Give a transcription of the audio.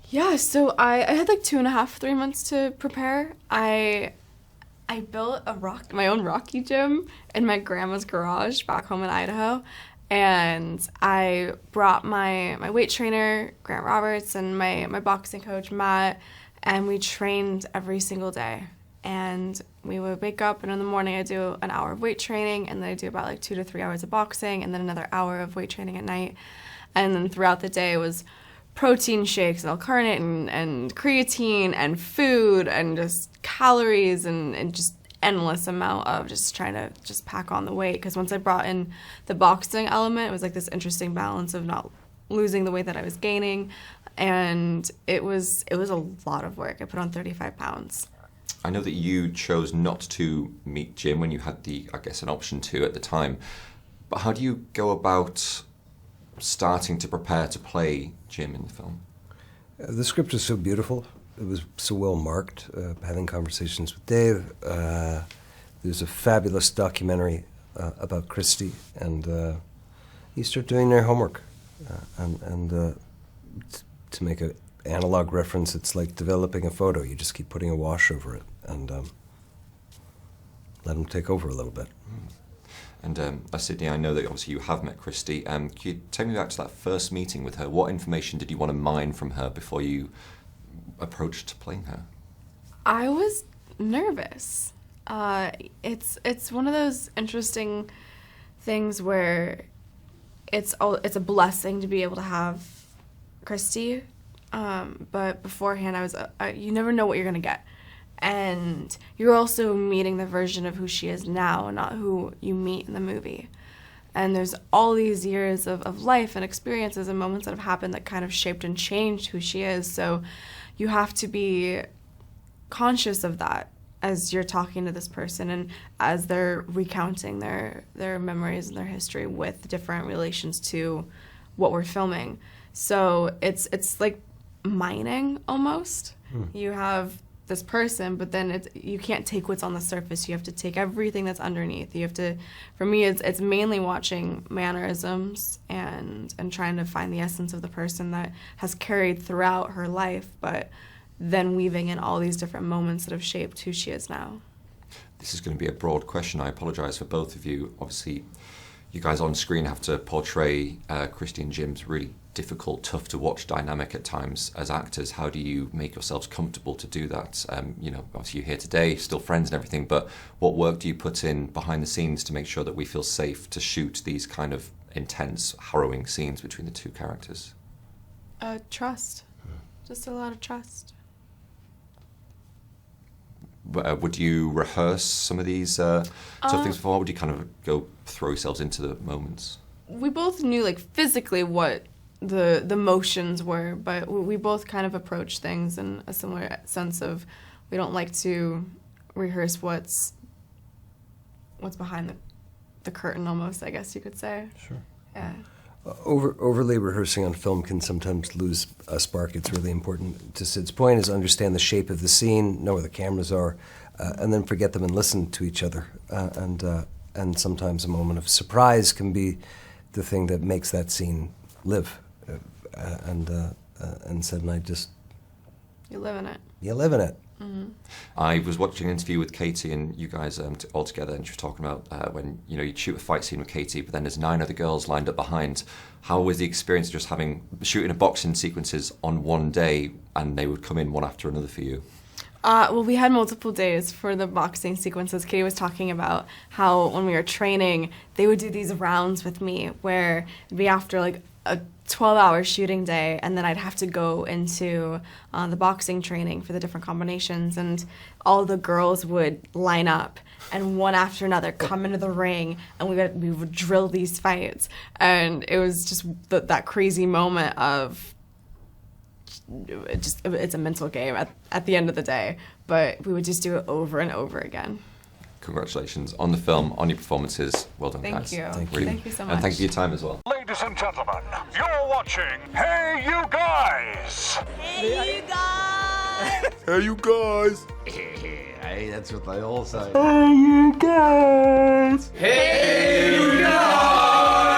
Yeah, so I had like 2.5, 3 months to prepare. I built my own Rocky gym in my grandma's garage back home in Idaho. And I brought my weight trainer, Grant Roberts, and my boxing coach, Matt, and we trained every single day. And we would wake up, and in the morning I do an hour of weight training, and then I do about like 2 to 3 hours of boxing, and then another hour of weight training at night. And then throughout the day it was protein shakes and L-carnitine and creatine and food and just calories and just endless amount of just trying to just pack on the weight. Because once I brought in the boxing element, it was like this interesting balance of not losing the weight that I was gaining, and it was a lot of work. I put on 35 pounds. I know that you chose not to meet Jim when you had an option to at the time, but how do you go about starting to prepare to play Jim in the film? The script was so beautiful. It was so well marked. Having conversations with Dave, there's a fabulous documentary about Christy, and you start doing their homework. To make an analog reference, it's like developing a photo. You just keep putting a wash over it and let them take over a little bit. And Sydney, I know that obviously you have met Christy. Could you take me back to that first meeting with her? What information did you want to mine from her before you approached playing her? I was nervous. It's one of those interesting things where it's a blessing to be able to have Christy, but beforehand you never know what you're gonna get. And you're also meeting the version of who she is now, not who you meet in the movie. And there's all these years of life and experiences and moments that have happened that kind of shaped and changed who she is. So you have to be conscious of that as you're talking to this person and as they're recounting their memories and their history with different relations to what we're filming. So it's like mining almost. You have this person, but then you can't take what's on the surface. You have to take everything that's underneath. You have to, for me, it's mainly watching mannerisms and trying to find the essence of the person that has carried throughout her life, but then weaving in all these different moments that have shaped who she is now. This is going to be a broad question. I apologise for both of you. Obviously, you guys on screen have to portray Christy and Jim's really difficult, tough to watch dynamic at times as actors. How do you make yourselves comfortable to do that? Obviously you're here today, still friends and everything, but what work do you put in behind the scenes to make sure that we feel safe to shoot these kind of intense, harrowing scenes between the two characters? Trust. Just a lot of trust. Would you rehearse some of these tough things before? Would you kind of go throw yourselves into the moments? We both knew like physically what the motions were, but we both kind of approach things in a similar sense of we don't like to rehearse what's behind the curtain almost, I guess you could say. Sure. Yeah. Overly rehearsing on film can sometimes lose a spark. It's really important, to Sid's point, is understand the shape of the scene, know where the cameras are, and then forget them and listen to each other. And sometimes a moment of surprise can be the thing that makes that scene live. And Sid and I just... You live in it. You live in it. Mm-hmm. I was watching an interview with Katie and you guys all together, and she was talking about when you shoot a fight scene with Katie, but then there's 9 other girls lined up behind. How was the experience just shooting a boxing sequences on one day, and they would come in one after another for you? Well, we had multiple days for the boxing sequences. Katie was talking about how when we were training, they would do these rounds with me where it'd be after like a 12-hour shooting day, and then I'd have to go into the boxing training for the different combinations, and all the girls would line up and one after another come into the ring, and we would drill these fights, and it was just that crazy moment of it's a mental game at the end of the day, but we would just do it over and over again. Congratulations on the film, on your performances. Well done, Thank guys. you. Really. Thank you so much. And thank you for your time as well. Ladies and gentlemen, you're watching Hey You Guys! Hey, you guys! Hey you guys! Hey, that's what they all say. Hey you guys! Hey, you guys!